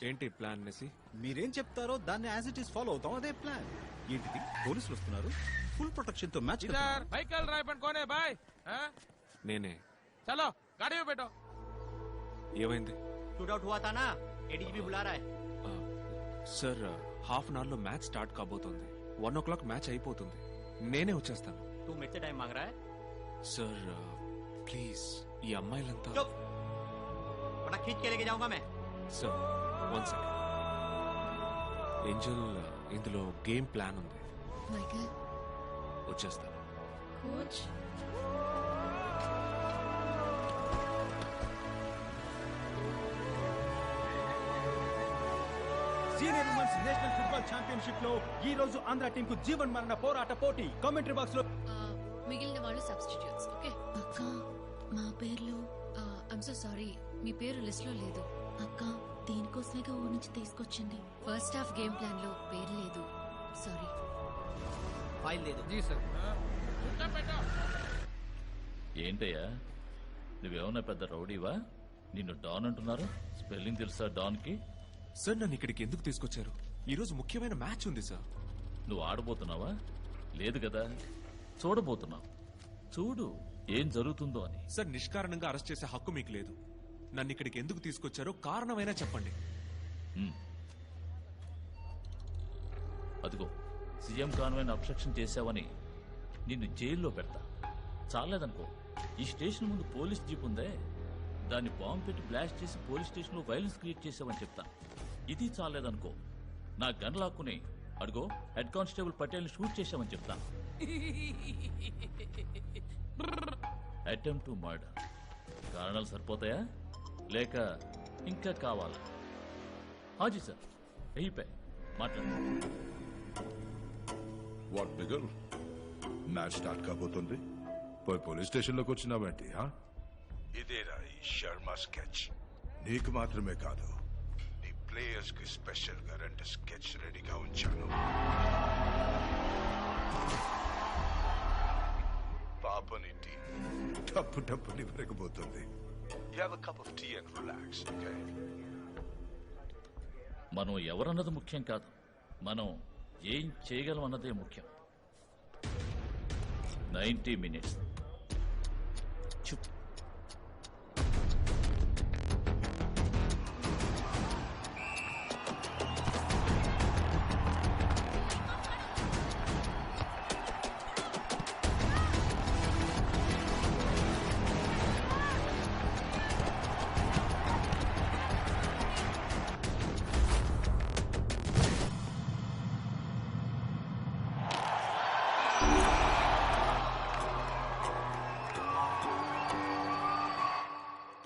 ఏంటి plan messy? మీరేం చెప్తారో దాన్ని యాజ్ ఇట్ ఈస్ ఫాలో అవుతాం. అదే ప్లాన్. ఏంటిది? పోలీసులు వస్తున్నారు, ఫుల్ ప్రొటెక్షన్ తో మ్యాచ్. నేనే. చలో గాడి పెట్టో. ఏమైంది? शूटआउट हुआ था ना, एडीजीपी बुला रहा है. సార్ హాఫ్ అన్ అవర్ లో మ్యాచ్ స్టార్ట్ కాబోతోంది. 1 o'clock మ్యాచ్ అయిపోతుంది. నేనే వచ్చేస్తాను. तू मुझसे टाइम मांग रहा है? సార్ ప్లీజ్ ఈ అమ్మాయిలంతా. चुप, वरना खींच के लेके जाऊंगा मैं. Sir 1 second. ఏంజల్ ఇందులో గేమ్ ప్లాన్ ఉంది. మైకేల్ వచ్చేస్తాను. Coach senior women's national football championship లో ఈ రోజు ఆంధ్ర టీం కు జీవన్ మరణ పోరాట పోటీ. కామెంటరీ బాక్స్ లో మిగిలిన వాళ్ళు సబ్స్టిట్యూట్స్. ఓకే అక్క మా పేర్లు ఐమ్ సో సారీ, మీ పేరు లిస్ట్ లో లేదు. అక్క దీనికోసమేగా ఊరి నుంచి తీసుకొచ్చింది. ఫస్ట్ హాఫ్ గేమ్ ప్లాన్ లో పేరు లేదు. సారీ. फाइल दे दो. జీ సార్. ఏంటయ్యా నువ్వేమన్నా పెద్ద రౌడీవా? నిన్ను డాన్ అంటున్నారు. స్పెల్లింగ్ తెలుసా డాన్ కి? సార్ నన్ను ఇక్కడికి ఎందుకు తీసుకొచ్చారు? ఈ రోజు ముఖ్యమైన మ్యాచ్ ఉంది సార్. నువ్వు ఆడబోతున్నావా? లేదు కదా, చూడబోతున్నావు. చూడు ఏం జరుగుతుందో అని. సార్ నిష్కారణంగా అరెస్ట్ చేసే హక్కు మీకు లేదు. నన్ను ఇక్కడికి ఎందుకు తీసుకొచ్చారో కారణమైనా చెప్పండి. అదిగో సీఎం కాన్వెంట్ అబ్స్ట్రక్షన్ చేశావని నిన్ను జైల్లో పెడతా. చాలేదనుకో, ఈ స్టేషన్ ముందు పోలీస్ జీప్ ఉందే, దాన్ని బాంబు పెట్టి బ్లాస్ట్ చేసి పోలీస్ స్టేషన్ లో వైలెన్స్ క్రియేట్ చేసావని చెప్తా. ఇది చాలేదనుకో, నా గన్ లాక్కుని అడుగో హెడ్ కానిస్టేబుల్ పటేల్ ని షూట్ చేశామని చెప్తా. Attempt to murder. కారణాలు సరిపోతాయా లేక ఇంకా కావాలా? హాజీ సార్, అయిపోయి మాట్లాడండి. వాట్ బిగల్, మ్యాచ్ స్టార్ట్ కాబోతుంది. పోయి పోలీస్ స్టేషన్ లోకి వచ్చినావేంటి? ఇదేరా ఈ శర్మ స్కెచ్. నీకు మాత్రమే కాదు, నీ ప్లేయర్స్ కి స్పెషల్ గా 2 స్కెచ్ రెడీగా ఉంచాను. పాపని tea టప్పు టప్పుని పెరగబోతుంది. You have a cup of tea and relax, okay? మనం ఎవరన్నది ముఖ్యం కాదు, మనం ఏం చేయగలం అన్నదే ముఖ్యం. 90 minutes. చుప్.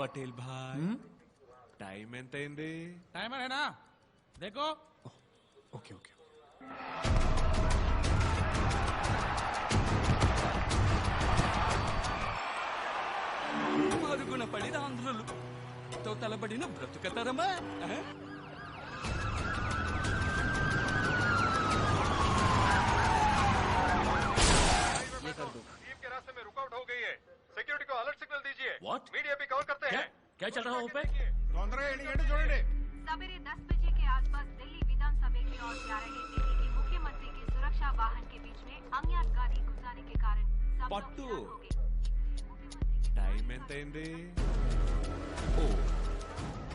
పటేల్ భాయ్, టైం ఎంత అయింది? టైమర్ హేనా దేకో. Okay okay. మరుగున పడిన ఆంధ్రులు తో తలబడిన బ్రతుకతరమా? सिक्योरिटी को अलर्ट सिग्नल दीजिए. What? मीडिया भी कवर करते हैं. क्या चल रहा है ऊपर? చూడండి. सवेरे 10 बजे के आसपास दिल्ली विधानसभा की ओर जा रहे दिल्ली के मुख्यमंत्री के सुरक्षा वाहन के बीच में अज्ञात गाड़ी घुसाने के कारण पट्टू, టైం ఎంత అయింది? ఓ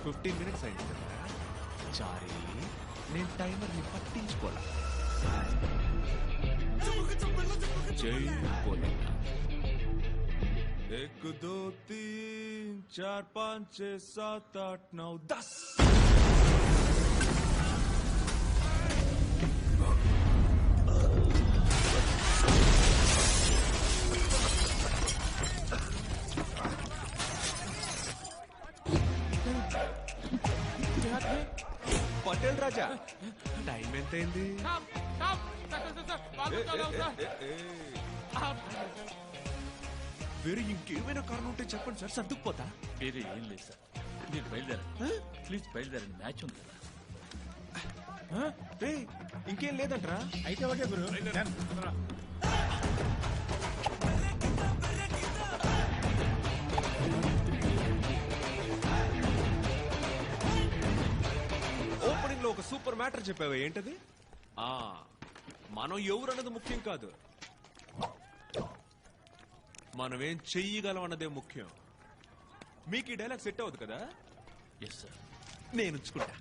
15 minutes అయింది కదా. సారీ, నేను టైమర్ ని పట్టించుకోలే. జై పోలే. 1 2 3 4 5 6 7 8 9 10. పటేల్ రాజా, టైం ఎంత అయింది? వేరే ఇంకేమైనా కారణం ఉంటే చెప్పండి సార్, సర్దుకుపోతా. వేరే ఏం లేదు సార్, మీరు బయలుదేరండి ప్లీజ్, బయలుదేరండి. మ్యాచ్ ఉంది కదా. ఇంకేం లేదంటరా? అయితే ఓకే గురు. లో ఒక సూపర్ మ్యాటర్ చెప్పావా, ఏంటది? మనం ఎవరన్నది ముఖ్యం కాదు, మనం ఏం చెయ్యగలం అన్నదే ముఖ్యం. మీకు ఈ డైలాగ్ సెట్ అవ్వదు కదా? Yes sir. నేను ఉంచుకుంటా.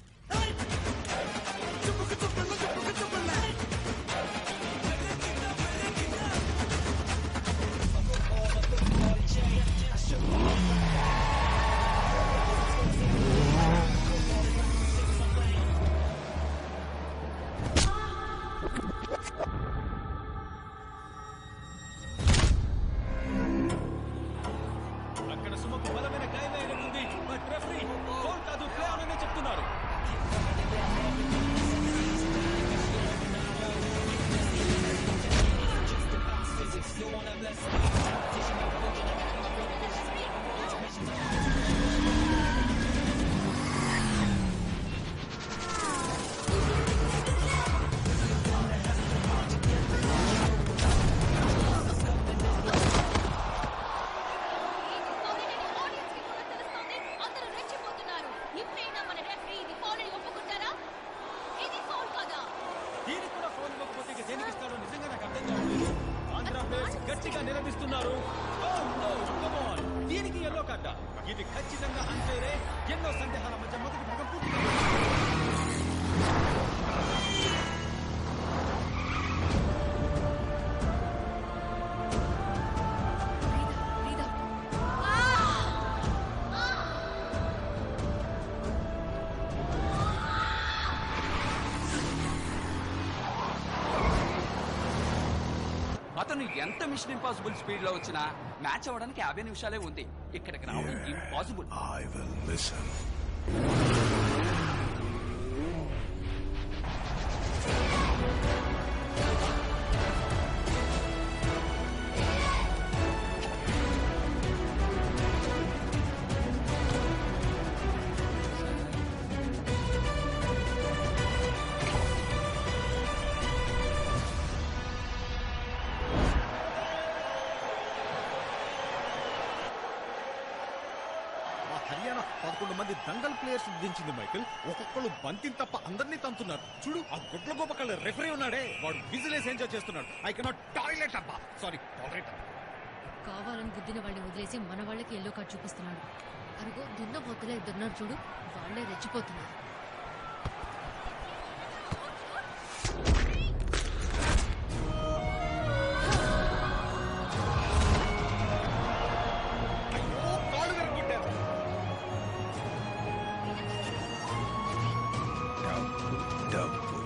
అక్కడ సుమకు బలమైన గాయమైన ఉంది. బట్ రెఫరీ ఫౌల్ కాదు, ప్లే ఆన్ అనే చెప్తున్నారు. దీనికి కూడా ఫౌల్ ఇవ్వకపోతే ఇక దేనికి ఇస్తాడో నిజంగా నాకు అర్థం కావట్లేదు. ఆంధ్ర ప్లేయర్స్ గట్టిగా నిలదీస్తున్నారు. దీనికి ఎల్లో కార్డ. ఇది ఖచ్చితంగా అన్ఫెయిరే. ఎన్నో సందేహాల మధ్య మొదటి భాగం పూర్తిగా అతను ఎంత మిషన్ ఇంపాసిబుల్ స్పీడ్ లో వచ్చినా మ్యాచ్ అవ్వడానికి 50 నిమిషాలే ఉంది. ఇక్కడికి రావడం impossible. I will listen. Haryana 11 మంది దంగల్ ప్లేయర్స్ దించింది మైకిల్. ఒక్కొక్కళ్ళు బంతిని తప్ప అందరినీ తంతున్నారు. చూడు, ఆ గుడ్ల గోపకళ్ళ రెఫరీ ఉన్నాడే, వాడు విజిలేసి ఎంజాయ్ చేస్తున్నాడు. ఐ కెనాట్ టాయిలెట్ అబ్బా, సారీ టాయిలెట్. కావాలని గుద్దిన వాళ్ళని వదిలేసి మన వాళ్ళకి ఎల్లో కార్డ్ చూపిస్తున్నాడు. అరుగో దున్న పోతలే ఇద్దరున్నారు చూడు, వాళ్ళే రెచ్చిపోతున్నారు. డబ్బు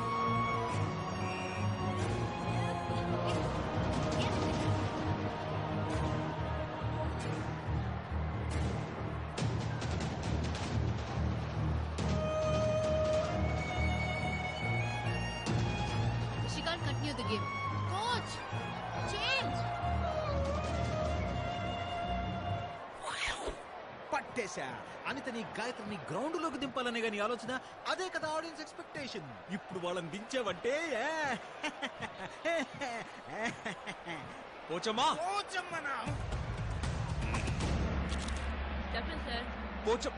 She can't continue the game. Coach, change. పట్టేశా. అనితని గాయత్రిని గ్రౌండ్ లోకి దింపాలనే గాని ఆలోచన. అదే కదా ఆడియన్స్ ఎక్స్పెక్టేషన్. ఇప్పుడు వాళ్ళని దించావంటే Pochamma, Captain sir. Pocham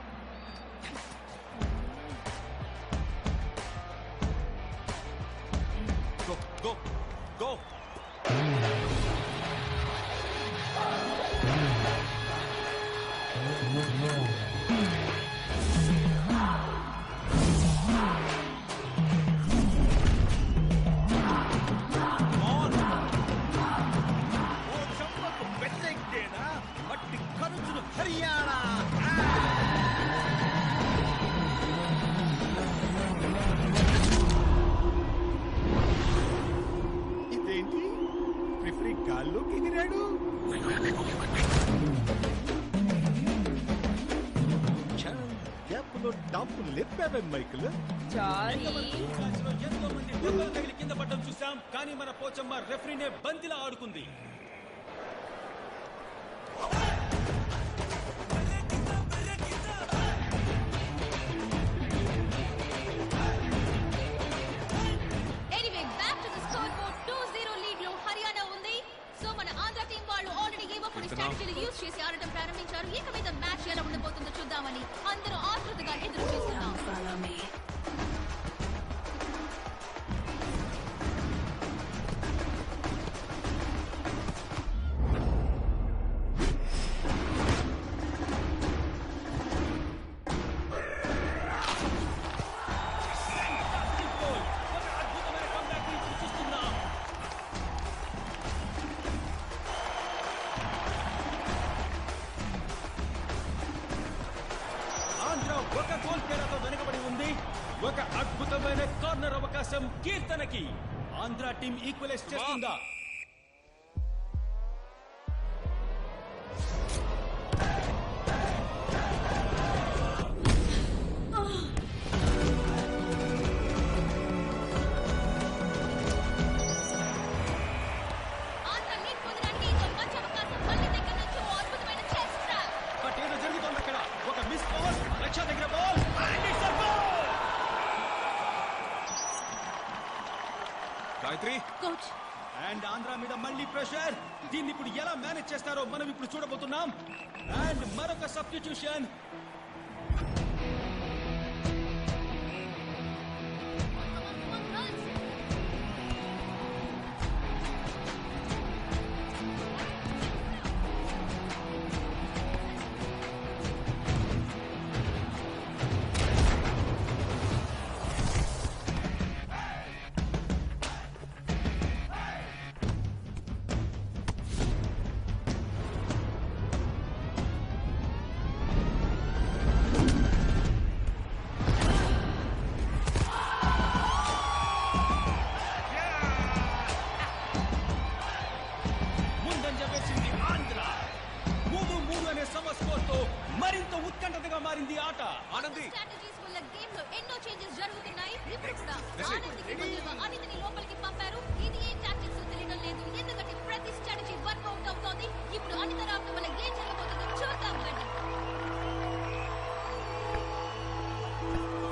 go go go. బట్టి కనుచులు హర్యానా. ఇదేంటి, రిఫరీ గాల్లోకి ఎగిరాడు. గ్యాప్లో డాంపులు లేపావే మైకిల్. ఎంతో మంది దెబ్బలు తగిలి కింద పడ్డం చూసాం, కానీ మన Pochamma రెఫరీనే బంతిలా ఆడుకుంది. Anyway, back to the scoreboard. 2-0 lead లో హర్యానా ఉంది. సో మన ఆంధ్ర టీం వాళ్ళు ఆల్రెడీ గేమ్ అప్పుడు స్ట్రాటజీలు యూజ్ చేసి ఆడటం ప్రారంభించారు. ఇక మీద మ్యాచ్ ఎలా ఉండబోతుందో చూద్దామని అందరూ ఆతృతగా ఎదురు చూస్తున్నాం. ఒక అద్భుతమైన కార్నర్ అవకాశం కీర్తనకి. ఆంధ్ర టీం ఈక్వలైజ్ చేస్తుందా? ఆంధ్ర లీడ్ పొందడానికి ఇంకో మంచి అవకాశం మళ్ళీ దగ్గర నుంచి ఓ అద్భుతమైన చెస్ ట్రాప్. బట్ ఏదో జరుగుతోంది అక్కడ. ఒక మిస్ బాల్, రక్ష దగ్గర ball and it's a goal. Gayatri coach and Andhra మీద మళ్ళీ ప్రెషర్. దీన్ని ఇప్పుడు ఎలా మేనేజ్ చేస్తారో మనం ఇప్పుడు చూడబోతున్నాం. అండ్ మరొక సబ్స్టిట్యూషన్. ముందంజ వేసింది ఆంధ్ర. 3-3 అనే సమస్కోర్ తో మరింత ఉత్కంఠతగా మారింది ఆట. ఆనంది స్ట్రాటజీస్ వల్ల గేమ్ లో ఎన్నో చేంజెస్ జరుగుతున్నాయి. ఇప్పుడు కూడా ఆనంద్కి బదులుగా అనితిని లోపలికి పంపారు. ఇది ఏ టాక్టిక్స్ తెలియడం లేదు, ఎందుకంటే ప్రతి స్ట్రాటజీ వర్కౌట్ అవుతోంది. ఇప్పుడు అనిత రావడం వల్ల ఏం జరగబోతుందో చూద్దాం రండి.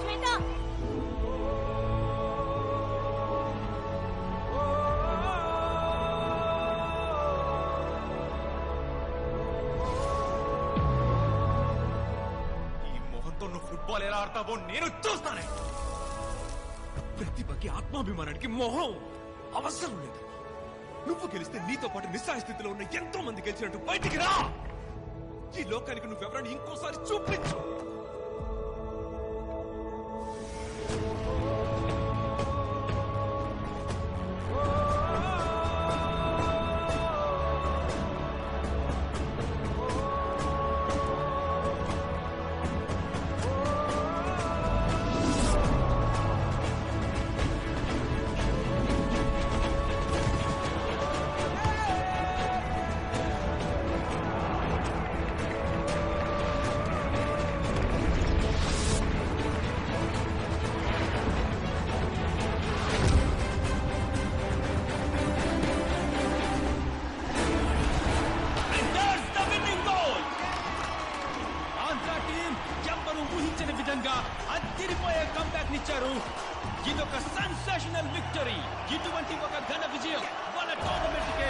శ్వేత ఈ మొహంతో నువ్వు ఫుట్బాల్ ఎలా ఆడతావో నేను చూస్తానే. ప్రతిభకి ఆత్మాభిమానానికి మొహం అవసరం లేదు. నువ్వు గెలిస్తే నీతో పాటు నిస్సహాయ స్థితిలో ఉన్న ఎంతో మంది గెలిచినట్టు బయటికి రా. ఈ లోకానికి నువ్వెవరని ఇంకోసారి చూపించు. And there's the winning goal. Andhra team ఎవ్వరూ ఊహించని విధంగా అదిరిపోయే కంబ్యాక్ నిచ్చారు. ఇదొక సెన్సేషనల్ విక్టరీ. ఇటువంటి ఒక ఘన విజయం వాళ్ళ టోర్నమెంట్ కే